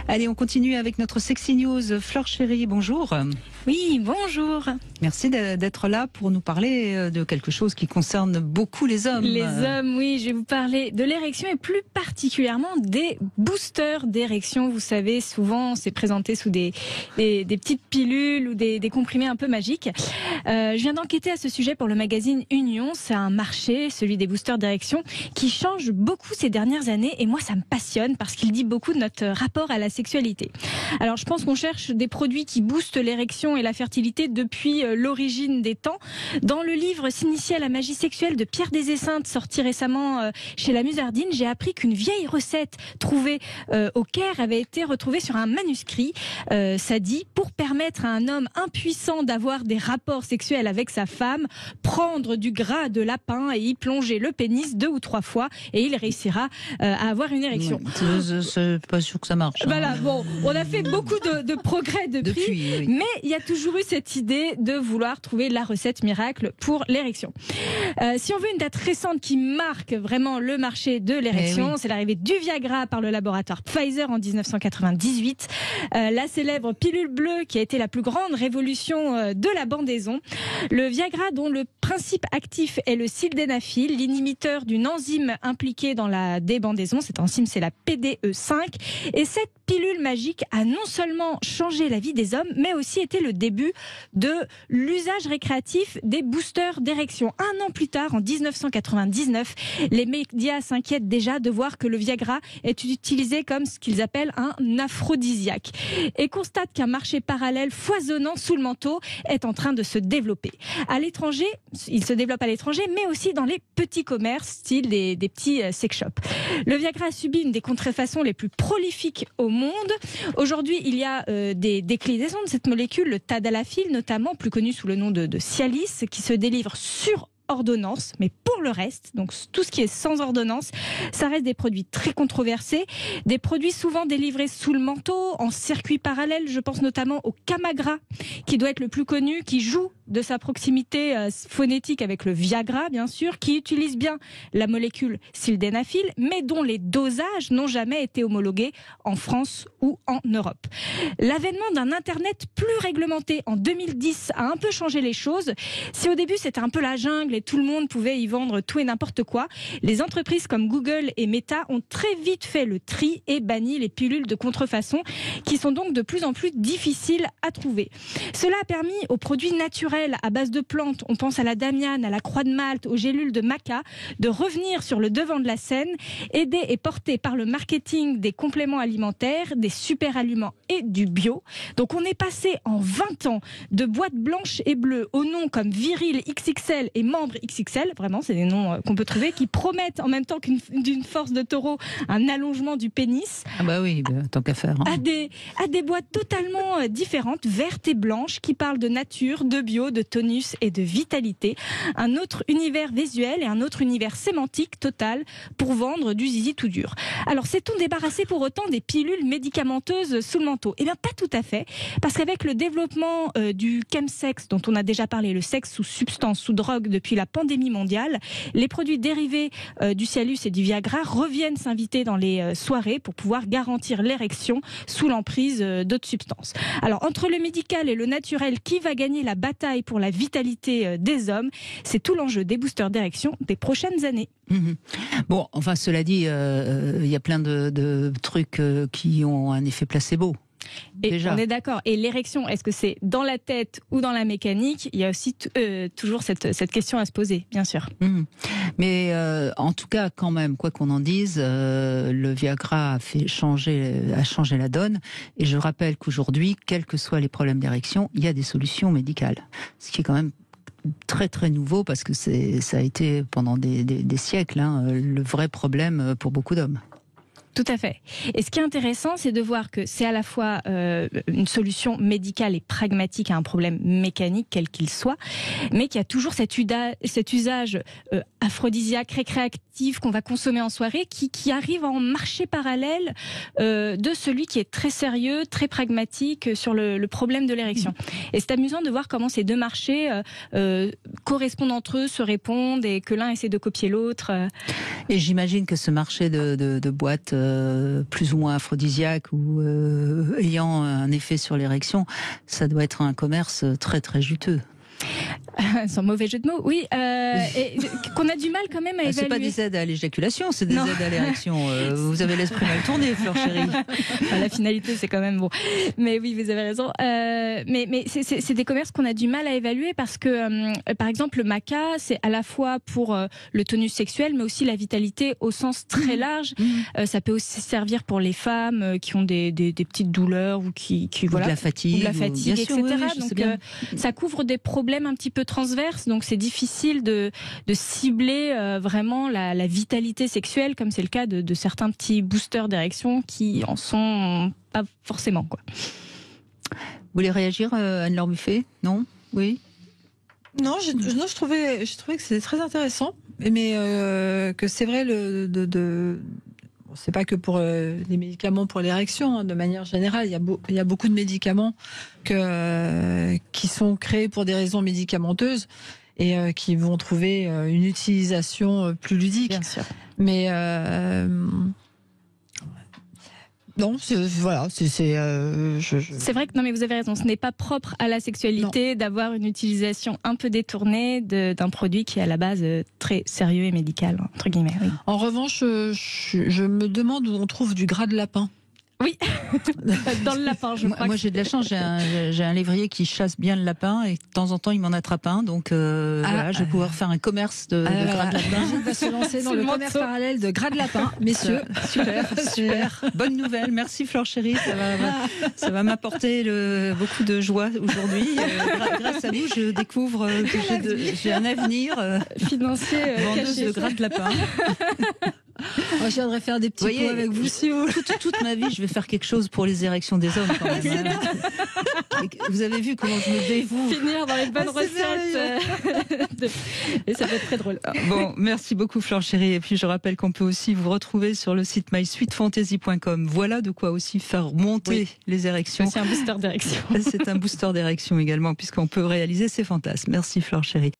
Allez, on continue avec notre Sexy News. Fleur Chérie, bonjour. Oui, bonjour. Merci d'être là pour nous parler de quelque chose qui concerne beaucoup les hommes. Les hommes, oui, je vais vous parler de l'érection et plus particulièrement des boosters d'érection. Vous savez, souvent, c'est présenté sous des petites pilules ou des comprimés un peu magiques. Je viens d'enquêter à ce sujet pour le magazine Union. C'est un marché, celui des boosters d'érection, qui change beaucoup ces dernières années. Et moi, ça me passionne parce qu'il dit beaucoup de notre rapport à la sexualité. Alors, je pense qu'on cherche des produits qui boostent l'érection et la fertilité depuis l'origine des temps. Dans le livre S'initier à la magie sexuelle de Pierre Desesseintes, sorti récemment chez la Musardine, j'ai appris qu'une vieille recette trouvée au Caire avait été retrouvée sur un manuscrit. Ça dit, pour permettre à un homme impuissant d'avoir des rapports sexuels avec sa femme, prendre du gras de lapin et y plonger le pénis 2 ou 3 fois et il réussira à avoir une érection. Ouais, c'est pas sûr que ça marche. Voilà, bon, on a fait beaucoup de progrès depuis oui. Mais il y a toujours eu cette idée de vouloir trouver la recette miracle pour l'érection. Si on veut une date récente qui marque vraiment le marché de l'érection, c'est l'arrivée du Viagra par le laboratoire Pfizer en 1998. La célèbre pilule bleue qui a été la plus grande révolution de la bandaison. Le Viagra, dont le principe actif est le sildenafil, l'inhibiteur d'une enzyme impliquée dans la débandaison. Cette enzyme, c'est la PDE5. Et cette pilule magique a non seulement changé la vie des hommes, mais aussi été le début de l'usage récréatif des boosters d'érection. 1 an plus tard, en 1999, les médias s'inquiètent déjà de voir que le Viagra est utilisé comme ce qu'ils appellent un aphrodisiaque et constatent qu'un marché parallèle foisonnant sous le manteau est en train de se développer. À l'étranger, il se développe à l'étranger, mais aussi dans les petits commerces, style des petits sex shops. Le Viagra a subi une des contrefaçons les plus prolifiques au monde. Aujourd'hui, il y a des déclinaisons de cette molécule, le tadalafil notamment, plus connu sous le nom de Cialis, qui se délivre sur ordonnance, mais pour le reste, donc tout ce qui est sans ordonnance, ça reste des produits très controversés, des produits souvent délivrés sous le manteau, en circuit parallèle. Je pense notamment au Camagra, qui doit être le plus connu, qui joue de sa proximité phonétique avec le Viagra, bien sûr, qui utilise bien la molécule sildenafil, mais dont les dosages n'ont jamais été homologués en France ou en Europe. L'avènement d'un Internet plus réglementé en 2010 a un peu changé les choses. Si au début c'était un peu la jungle et tout le monde pouvait y vendre tout et n'importe quoi, les entreprises comme Google et Meta ont très vite fait le tri et banni les pilules de contrefaçon qui sont donc de plus en plus difficiles à trouver. Cela a permis aux produits naturels à base de plantes, on pense à la damiane, à la croix de Malte, aux gélules de maca, de revenir sur le devant de la scène, aidés et portés par le marketing des compléments alimentaires, des super aliments et du bio. Donc on est passé en 20 ans de boîtes blanches et bleues aux noms comme Viril XXL et Membre XXL, vraiment c'est des noms qu'on peut trouver, qui promettent en même temps d'une force de taureau un allongement du pénis. Ah bah oui, tant qu'à faire. À des boîtes totalement différentes, vertes et blanches, qui parlent de nature, de bio, de tonus et de vitalité. Un autre univers visuel et un autre univers sémantique total pour vendre du zizi tout dur. Alors, s'est-on débarrassé pour autant des pilules médicamenteuses sous le manteau ? Eh bien, pas tout à fait, parce qu'avec le développement du chemsex, dont on a déjà parlé, le sexe sous substance, sous drogue depuis la pandémie mondiale, les produits dérivés du Cialis et du Viagra reviennent s'inviter dans les soirées pour pouvoir garantir l'érection sous l'emprise d'autres substances. Alors, entre le médical et le naturel, qui va gagner la bataille pour la vitalité des hommes? C'est tout l'enjeu des boosters d'érection des prochaines années. Bon, enfin, cela dit, il y a plein de trucs qui ont un effet placebo. Et déjà. On est d'accord. Et l'érection, est-ce que c'est dans la tête ou dans la mécanique? Il y a aussi toujours cette question à se poser, bien sûr. Mais en tout cas, quand même, quoi qu'on en dise, le Viagra a changé la donne. Et je rappelle qu'aujourd'hui, quels que soient les problèmes d'érection, il y a des solutions médicales. Ce qui est quand même très très nouveau parce que ça a été pendant des siècles le vrai problème pour beaucoup d'hommes. Tout à fait. Et ce qui est intéressant, c'est de voir que c'est à la fois une solution médicale et pragmatique à un problème mécanique, quel qu'il soit, mais qu'il y a toujours cet usage aphrodisiaque, récréatif qu'on va consommer en soirée, qui arrive en marché parallèle de celui qui est très sérieux, très pragmatique sur le problème de l'érection. Et c'est amusant de voir comment ces deux marchés correspondent entre eux, se répondent et que l'un essaie de copier l'autre. Et j'imagine que ce marché de boîtes plus ou moins aphrodisiaques ou ayant un effet sur l'érection, ça doit être un commerce très très juteux. Sans mauvais jeu de mots, oui. Et qu'on a du mal quand même à évaluer. C'est pas des aides à l'éjaculation, c'est des aides à l'érection. Vous avez l'esprit mal tourné, Fleur chérie. La finalité, c'est quand même bon. Mais oui, vous avez raison. Mais c'est des commerces qu'on a du mal à évaluer parce que, par exemple, le maca, c'est à la fois pour le tonus sexuel, mais aussi la vitalité au sens très large. Ça peut aussi servir pour les femmes qui ont des petites douleurs ou qui voilà, de la fatigue, etc. Sûr, oui, donc ça couvre des problèmes un petit peu transverses, donc c'est difficile de cibler vraiment la vitalité sexuelle, comme c'est le cas de certains petits boosters d'érection qui en sont pas forcément, quoi. Vous voulez réagir, Anne-Laure Buffet? Non? Oui? Non, je trouvais que c'était très intéressant, mais que c'est vrai, c'est pas que pour les médicaments pour l'érection, hein, de manière générale, il y a beaucoup de médicaments qui sont créés pour des raisons médicamenteuses et qui vont trouver une utilisation plus ludique. Bien sûr. Mais non, voilà, c'est vrai que non, mais vous avez raison. Ce n'est pas propre à la sexualité d'avoir une utilisation un peu détournée d'un produit qui est à la base très sérieux et médical, entre guillemets. Oui. En revanche, je me demande où on trouve du gras de lapin. Oui, dans le lapin, je crois. Moi, j'ai de la chance. J'ai un lévrier qui chasse bien le lapin et de temps en temps, il m'en attrape un. Donc, voilà, je vais pouvoir faire un commerce de gras de lapin. On va se lancer dans le commerce parallèle de gras de lapin, messieurs. Super. Bonne nouvelle. Merci, Fleur chérie. Ça va m'apporter beaucoup de joie aujourd'hui. Grâce à vous, je découvre que j'ai un avenir financier vendeuse de gras de lapin. Moi, je viendrais faire des petits pots avec vous si vous. Toute ma vie, je vais faire quelque chose pour les érections des hommes quand même. Hein. Vous avez vu comment je me dévoue. Finir dans les bonnes recettes. Et ça peut être très drôle. Bon, merci beaucoup Fleur chérie. Et puis je rappelle qu'on peut aussi vous retrouver sur le site mysweetfantasy.com. Voilà de quoi aussi faire monter les érections. C'est un booster d'érection. C'est un booster d'érection également puisqu'on peut réaliser ses fantasmes. Merci Fleur chérie.